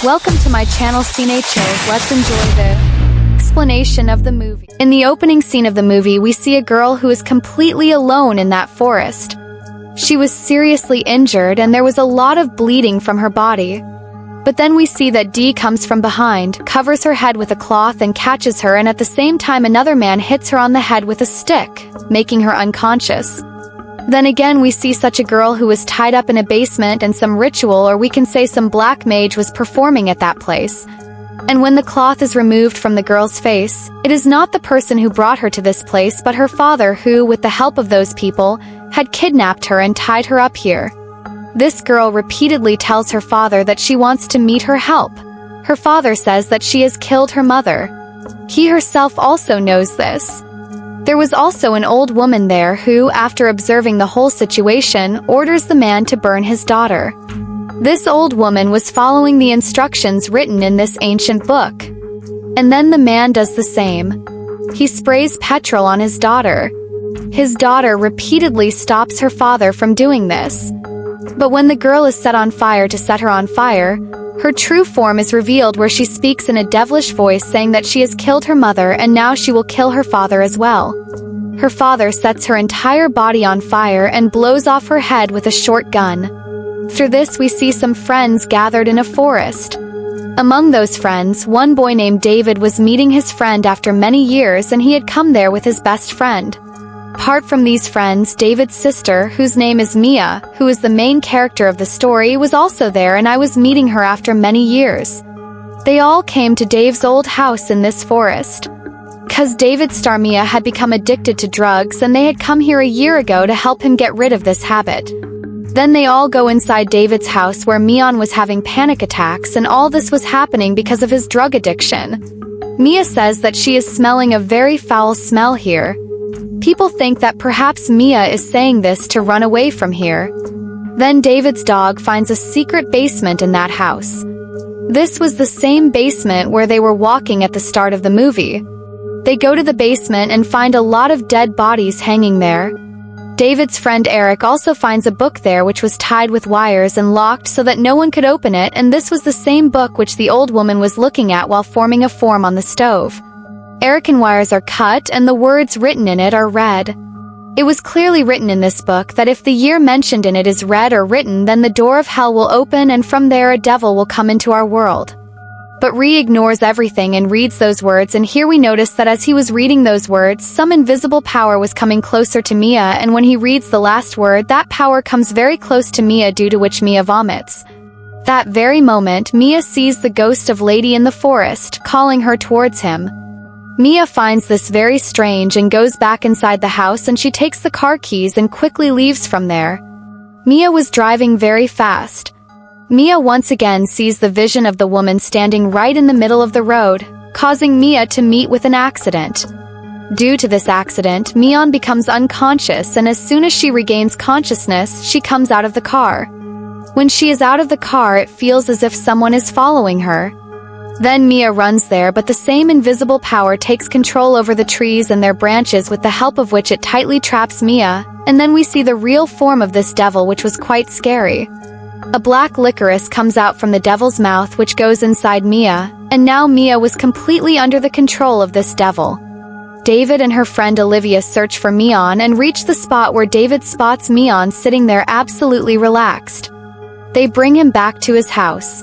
Welcome to my channel Cine Chills. Let's enjoy the explanation of the movie. In the opening scene of the movie, we see a girl who is completely alone in that forest. She was seriously injured and there was a lot of bleeding from her body. But then we see that Dee comes from behind, covers her head with a cloth and catches her, and at the same time another man hits her on the head with a stick, making her unconscious. Then again we see such a girl who was tied up in a basement and some ritual, or we can say some black mage, was performing at that place. And when the cloth is removed from the girl's face, it is not the person who brought her to this place but her father who, with the help of those people, had kidnapped her and tied her up here. This girl repeatedly tells her father that she wants to meet her help. Her father says that she has killed her mother. He herself also knows this. There was also an old woman there who, after observing the whole situation, orders the man to burn his daughter. This old woman was following the instructions written in this ancient book. And then the man does the same. He sprays petrol on his daughter. His daughter repeatedly stops her father from doing this. But when the girl is set on fire to set her on fire, her true form is revealed, where she speaks in a devilish voice saying that she has killed her mother and now she will kill her father as well. Her father sets her entire body on fire and blows off her head with a short gun. Through this we see some friends gathered in a forest. Among those friends, one boy named David was meeting his friend after many years, and he had come there with his best friend. Apart from these friends, David's sister, whose name is Mia, who is the main character of the story, was also there, and I was meeting her after many years. They all came to Dave's old house in this forest. Cause David's star Mia had become addicted to drugs, and they had come here a year ago to help him get rid of this habit. Then they all go inside David's house, where Mian was having panic attacks, and all this was happening because of his drug addiction. Mia says that she is smelling a very foul smell here. People think that perhaps Mia is saying this to run away from here. Then David's dog finds a secret basement in that house. This was the same basement where they were walking at the start of the movie. They go to the basement and find a lot of dead bodies hanging there. David's friend Eric also finds a book there which was tied with wires and locked so that no one could open it, and this was the same book which the old woman was looking at while forming a form on the stove. Erican wires are cut and the words written in it are read. It was clearly written in this book that if the year mentioned in it is read or written, then the door of hell will open and from there a devil will come into our world. But Ree ignores everything and reads those words, and here we notice that as he was reading those words, some invisible power was coming closer to Mia, and when he reads the last word, that power comes very close to Mia, due to which Mia vomits. That very moment, Mia sees the ghost of Lady in the forest, calling her towards him. Mia finds this very strange and goes back inside the house, and she takes the car keys and quickly leaves from there. Mia was driving very fast. Mia once again sees the vision of the woman standing right in the middle of the road, causing Mia to meet with an accident. Due to this accident, Mian becomes unconscious, and as soon as she regains consciousness, she comes out of the car. When she is out of the car, it feels as if someone is following her. Then Mia runs there, but the same invisible power takes control over the trees and their branches, with the help of which it tightly traps Mia, and then we see the real form of this devil, which was quite scary. A black licorice comes out from the devil's mouth, which goes inside Mia, and now Mia was completely under the control of this devil. David and her friend Olivia search for Mian and reach the spot where David spots Mian sitting there absolutely relaxed. They bring him back to his house.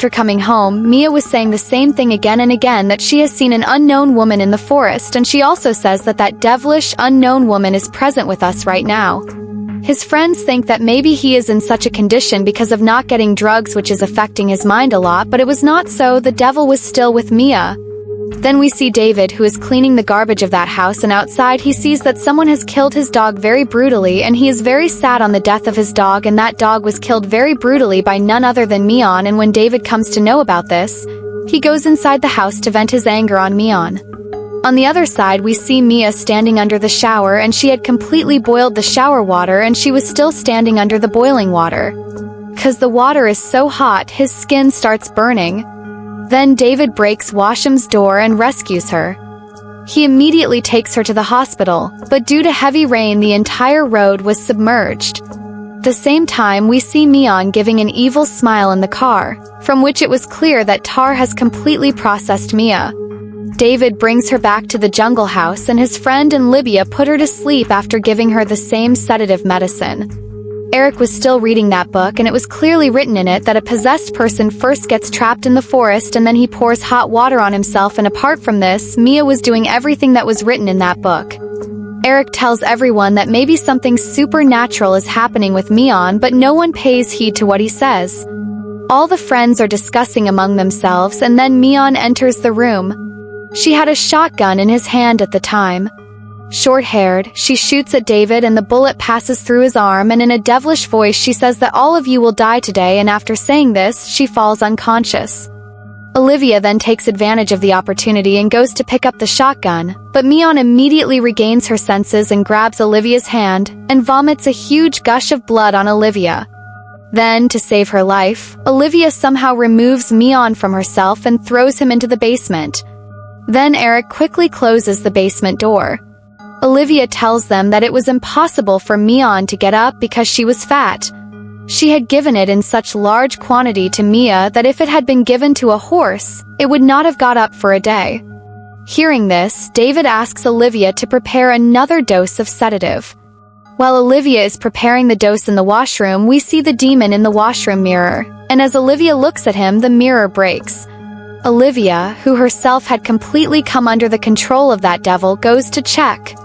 After coming home, Mia was saying the same thing again and again, that she has seen an unknown woman in the forest, and she also says that that devilish unknown woman is present with us right now. His friends think that maybe he is in such a condition because of not getting drugs, which is affecting his mind a lot, but it was not so. The devil was still with Mia. Then we see David, who is cleaning the garbage of that house, and outside he sees that someone has killed his dog very brutally, and he is very sad on the death of his dog, and that dog was killed very brutally by none other than Mian. And when David comes to know about this, he goes inside the house to vent his anger on Mian. On the other side we see Mia standing under the shower, and she had completely boiled the shower water, and she was still standing under the boiling water. Cause the water is so hot, his skin starts burning. Then David breaks Washam's door and rescues her. He immediately takes her to the hospital, but due to heavy rain the entire road was submerged. At the same time, we see Mion giving an evil smile in the car, from which it was clear that Tar has completely processed Mia. David brings her back to the jungle house and his friend and Libya put her to sleep after giving her the same sedative medicine. Eric was still reading that book and it was clearly written in it that a possessed person first gets trapped in the forest and then he pours hot water on himself, and apart from this, Mia was doing everything that was written in that book. Eric tells everyone that maybe something supernatural is happening with Mion, but no one pays heed to what he says. All the friends are discussing among themselves and then Mion enters the room. She had a shotgun in his hand at the time. Short-haired, she shoots at David and the bullet passes through his arm, and in a devilish voice she says that all of you will die today, and after saying this, she falls unconscious. Olivia then takes advantage of the opportunity and goes to pick up the shotgun, but Mion immediately regains her senses and grabs Olivia's hand and vomits a huge gush of blood on Olivia. Then, to save her life, Olivia somehow removes Mion from herself and throws him into the basement. Then Eric quickly closes the basement door. Olivia tells them that it was impossible for Mion to get up because she was fat. She had given it in such large quantity to Mia that if it had been given to a horse, it would not have got up for a day. Hearing this, David asks Olivia to prepare another dose of sedative. While Olivia is preparing the dose in the washroom, we see the demon in the washroom mirror, and as Olivia looks at him, the mirror breaks. Olivia, who herself had completely come under the control of that devil, goes to check.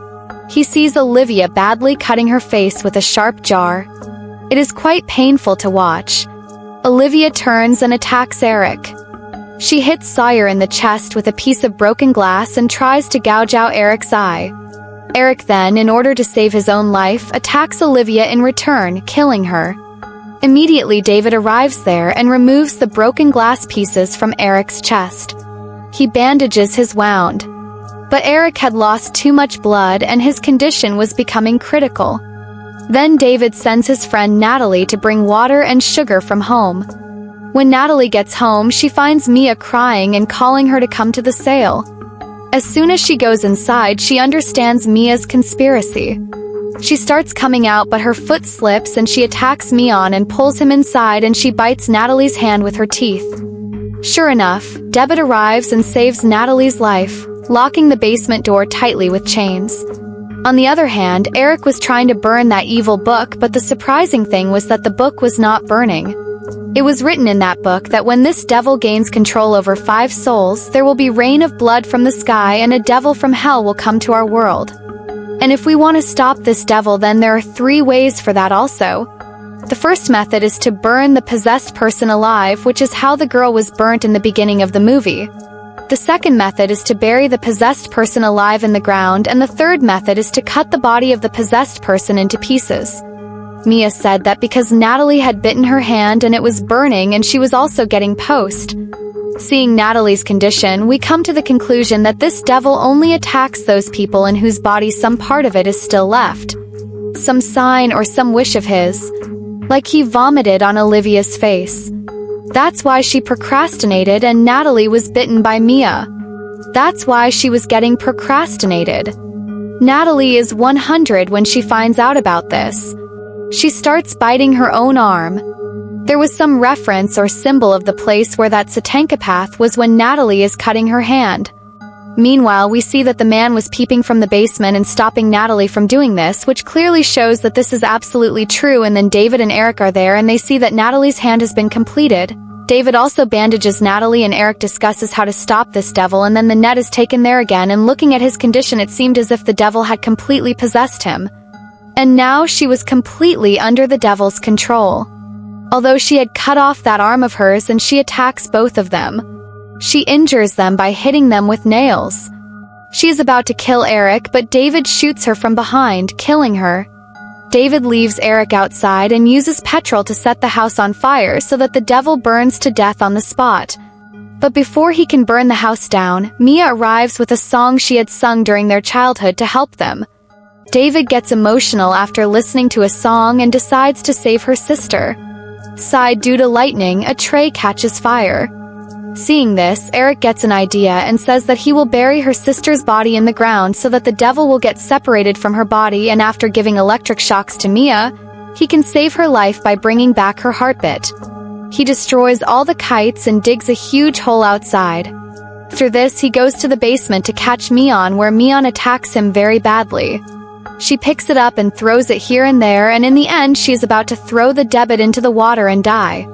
He sees Olivia badly cutting her face with a sharp jar. It is quite painful to watch. Olivia turns and attacks Eric. She hits Sawyer in the chest with a piece of broken glass and tries to gouge out Eric's eye. Eric then, in order to save his own life, attacks Olivia in return, killing her. Immediately David arrives there and removes the broken glass pieces from Eric's chest. He bandages his wound. But Eric had lost too much blood and his condition was becoming critical. Then David sends his friend Natalie to bring water and sugar from home. When Natalie gets home, she finds Mia crying and calling her to come to the sale. As soon as she goes inside, she understands Mia's conspiracy. She starts coming out, but her foot slips and she attacks Mion and pulls him inside, and she bites Natalie's hand with her teeth. Sure enough, David arrives and saves Natalie's life, locking the basement door tightly with chains. On the other hand, Eric was trying to burn that evil book, but the surprising thing was that the book was not burning. It was written in that book that when this devil gains control over 5 souls, there will be rain of blood from the sky and a devil from hell will come to our world. And if we want to stop this devil, then there are 3 ways for that also. The first method is to burn the possessed person alive, which is how the girl was burnt in the beginning of the movie. The second method is to bury the possessed person alive in the ground, and the third method is to cut the body of the possessed person into pieces. Mia said that because Natalie had bitten her hand and it was burning and she was also getting possessed. Seeing Natalie's condition, we come to the conclusion that this devil only attacks those people in whose body some part of it is still left. Some sign or some wish of his. Like he vomited on Olivia's face. That's why she procrastinated and Natalie was bitten by Mia. That's why she was getting procrastinated. Natalie is 100 when she finds out about this. She starts biting her own arm. There was some reference or symbol of the place where that Satankopath was when Natalie is cutting her hand. Meanwhile, we see that the man was peeping from the basement and stopping Natalie from doing this, which clearly shows that this is absolutely true, and then David and Eric are there and they see that Natalie's hand has been completed. David also bandages Natalie and Eric discusses how to stop this devil, and then the net is taken there again, and looking at his condition it seemed as if the devil had completely possessed him. And now she was completely under the devil's control. Although she had cut off that arm of hers and she attacks both of them. She injures them by hitting them with nails. She is about to kill Eric, but David shoots her from behind, killing her. David leaves Eric outside and uses petrol to set the house on fire so that the devil burns to death on the spot. But before he can burn the house down, Mia arrives with a song she had sung during their childhood to help them. David gets emotional after listening to a song and decides to save her sister. Side due to lightning, a tray catches fire. Seeing this, Eric gets an idea and says that he will bury her sister's body in the ground so that the devil will get separated from her body, and after giving electric shocks to Mia, He can save her life by bringing back her heartbeat. He destroys all the kites and digs a huge hole outside. After this, he goes to the basement to catch Mion, where Mion attacks him very badly. She picks it up and throws it here and there, and in the end she is about to throw the debit into the water and die.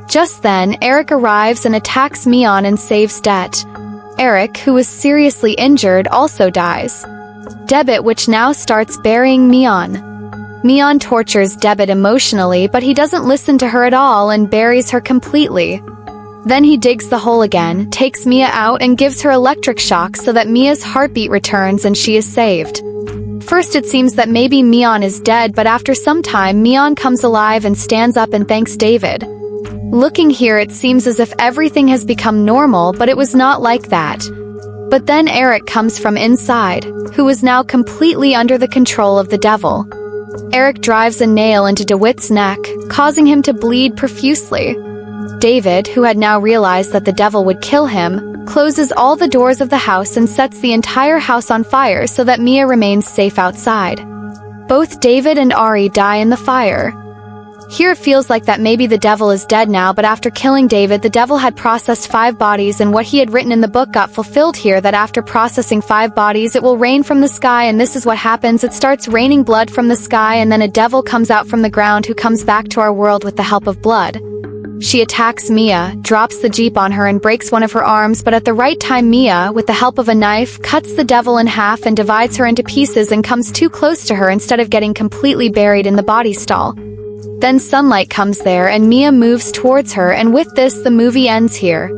Just then, Eric arrives and attacks Mion and saves Det. Eric, who was seriously injured, also dies. Debit, which now starts burying Mion. Mion tortures Debit emotionally, but he doesn't listen to her at all and buries her completely. Then he digs the hole again, takes Mia out and gives her electric shock so that Mia's heartbeat returns and she is saved. First it seems that maybe Mion is dead, but after some time Mion comes alive and stands up and thanks David. Looking here, it seems as if everything has become normal, but it was not like that. But then Eric comes from inside, who is now completely under the control of the devil. Eric drives a nail into DeWitt's neck, causing him to bleed profusely. David, who had now realized that the devil would kill him, closes all the doors of the house and sets the entire house on fire so that Mia remains safe outside. Both David and Ari die in the fire. Here it feels like that maybe the devil is dead now, but after killing David, the devil had processed 5 bodies, and what he had written in the book got fulfilled here, that after processing 5 bodies it will rain from the sky, and this is what happens. It starts raining blood from the sky, and then a devil comes out from the ground who comes back to our world with the help of blood. She attacks Mia, drops the jeep on her and breaks one of her arms, but at the right time Mia, with the help of a knife, cuts the devil in half and divides her into pieces and comes too close to her instead of getting completely buried in the body stall. Then sunlight comes there and Mia moves towards her, and with this the movie ends here.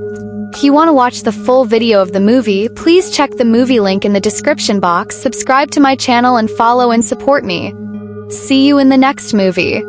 If you want to watch the full video of the movie, please check the movie link in the description box, subscribe to my channel and follow and support me. See you in the next movie.